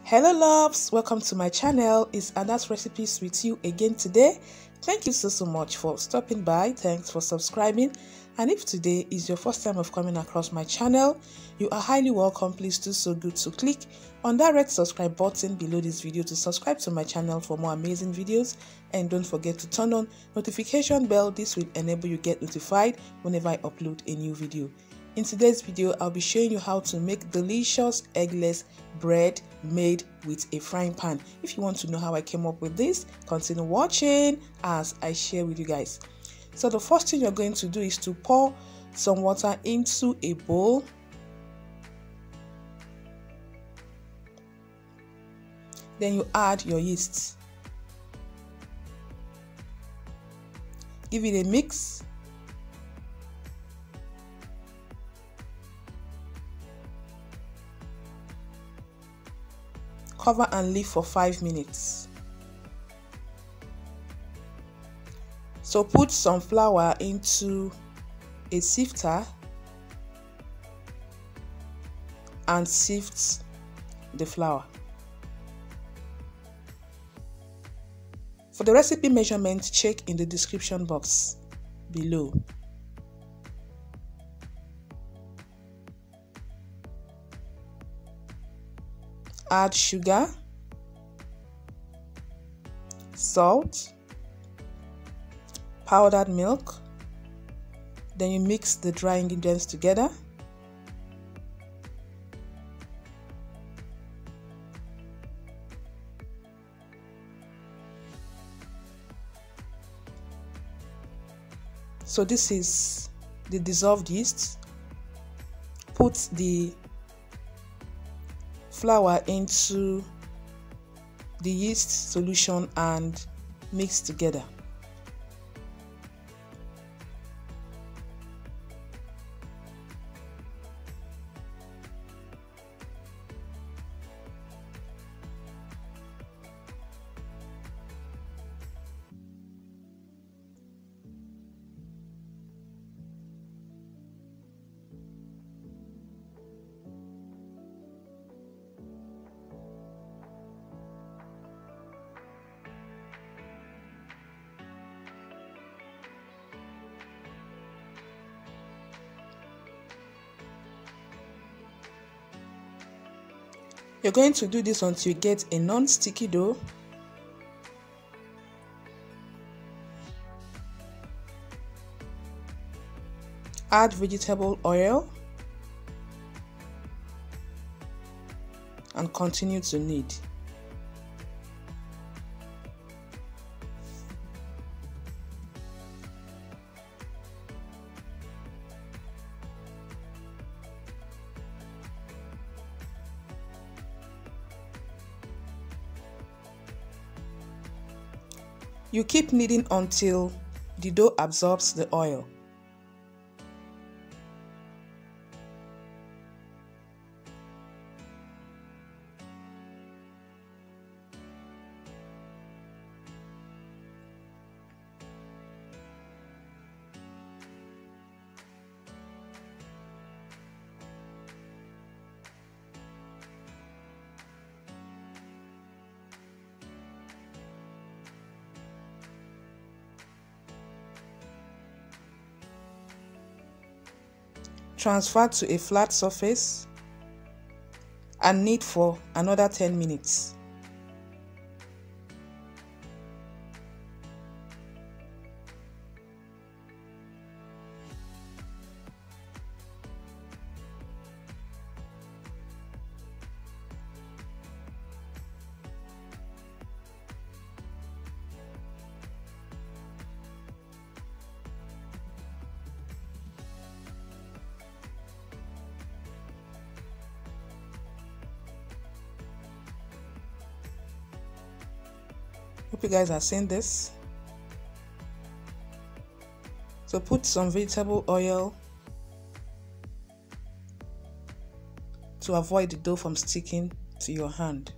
Hello loves, welcome to my channel. It's Anna's Recipes with you again today. Thank you so much for stopping by. Thanks for subscribing. And if today is your first time of coming across my channel, you are highly welcome. Please do so good to click on that red subscribe button below this video to subscribe to my channel for more amazing videos, and don't forget to turn on notification bell. This will enable you get notified whenever I upload a new video. In today's video, I'll be showing you how to make delicious eggless bread made with a frying pan. If you want to know how I came up with this, continue watching as I share with you guys. So the first thing you're going to do is to pour some water into a bowl. Then you add your yeast. Give it a mix. Cover and leave for 5 minutes. So put some flour into a sifter and sift the flour. For the recipe measurement, check in the description box below. Add sugar, salt, powdered milk. Then you mix the dry ingredients together. So this is the dissolved yeast. Put the flour into the yeast solution and mix together. You're going to do this until you get a non-sticky dough. Add vegetable oil and continue to knead. You keep kneading until the dough absorbs the oil. Transfer to a flat surface and knead for another 10 minutes. Hope you guys are seeing this. So put some vegetable oil to avoid the dough from sticking to your hand.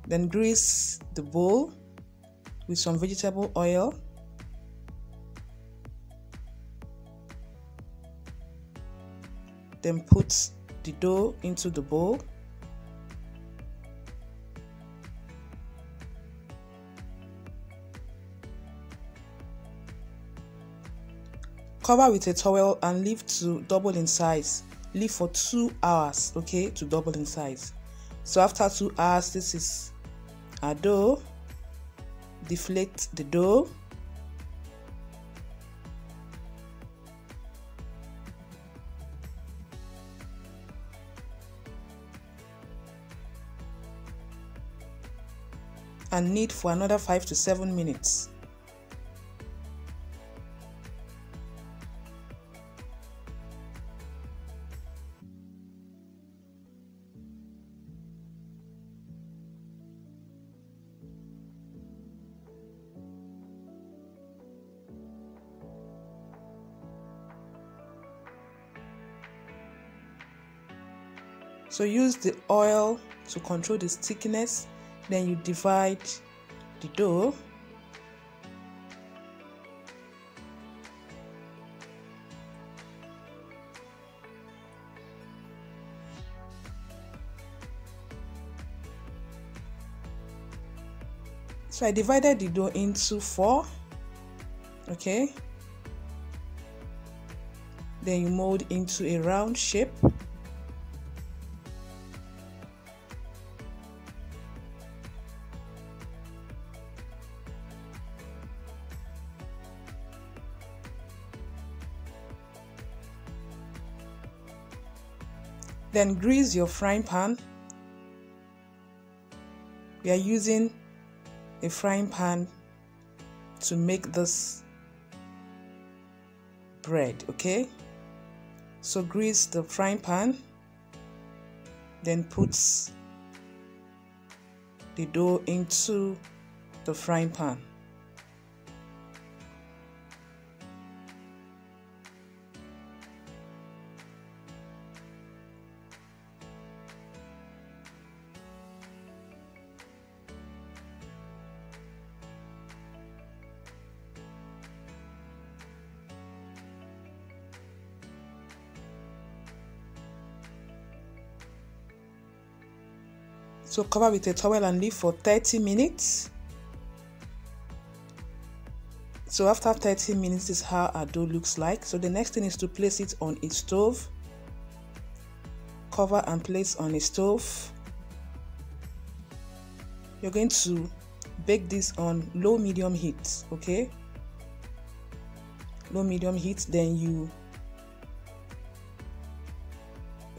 Then grease the bowl with some vegetable oil. Then put the dough into the bowl. Cover with a towel and leave to double in size. Leave for 2 hours, okay, to double in size. So after 2 hours, this is our dough. Deflate the dough. And knead for another 5 to 7 minutes. So use the oil to control the stickiness. Then you divide the dough. So I divided the dough into 4, okay? Then you mold into a round shape. Then grease your frying pan. We are using a frying pan to make this bread, okay? So grease the frying pan, then put the dough into the frying pan. So cover with a towel and leave for 30 minutes. So after 30 minutes, this is how our dough looks like. So the next thing is to place it on a stove. Cover and place on a stove. You're going to bake this on low medium heat, okay? Low medium heat, then you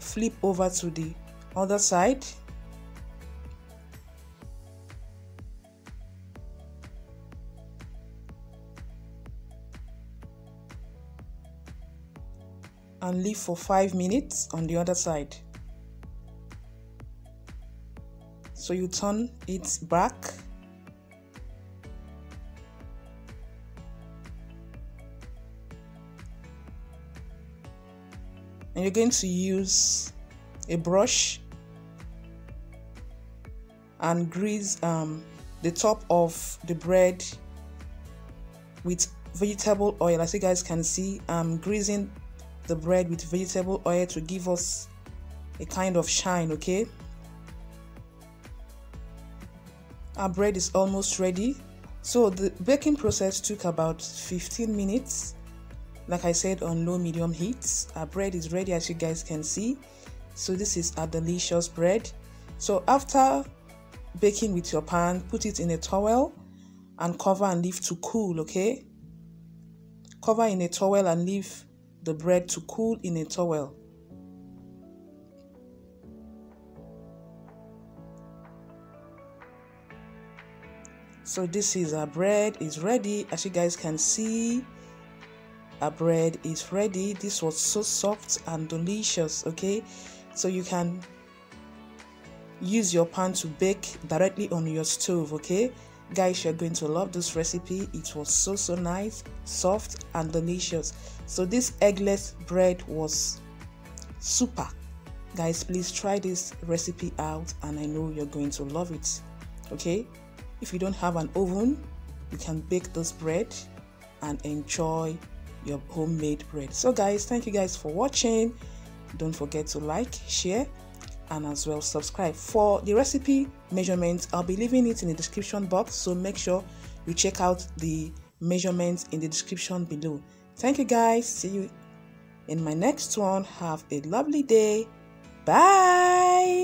flip over to the other side. And leave for 5 minutes on the other side. So you turn it back. And you're going to use a brush and grease the top of the bread with vegetable oil. As you guys can see, I'm greasing the bread with vegetable oil to give us a kind of shine, okay? Our bread is almost ready. So the baking process took about 15 minutes. Like I said, on low medium heat. Our bread is ready, as you guys can see. So this is our delicious bread. So after baking with your pan, put it in a towel and cover and leave to cool, okay? Cover in a towel and leave the bread to cool in a towel. So this is our bread is ready. As you guys can see, our bread is ready. This was so soft and delicious, okay? So you can use your pan to bake directly on your stove, okay? Guys, you're going to love this recipe. It was so nice, soft and delicious. So this eggless bread was super. Guys, please try this recipe out and I know you're going to love it, okay? If you don't have an oven, you can bake this bread and enjoy your homemade bread. So guys, thank you guys for watching. Don't forget to like, share, and as well subscribe. For the recipe measurements, I'll be leaving it in the description box, so make sure you check out the measurements in the description below. Thank you guys. See you in my next one. Have a lovely day. Bye.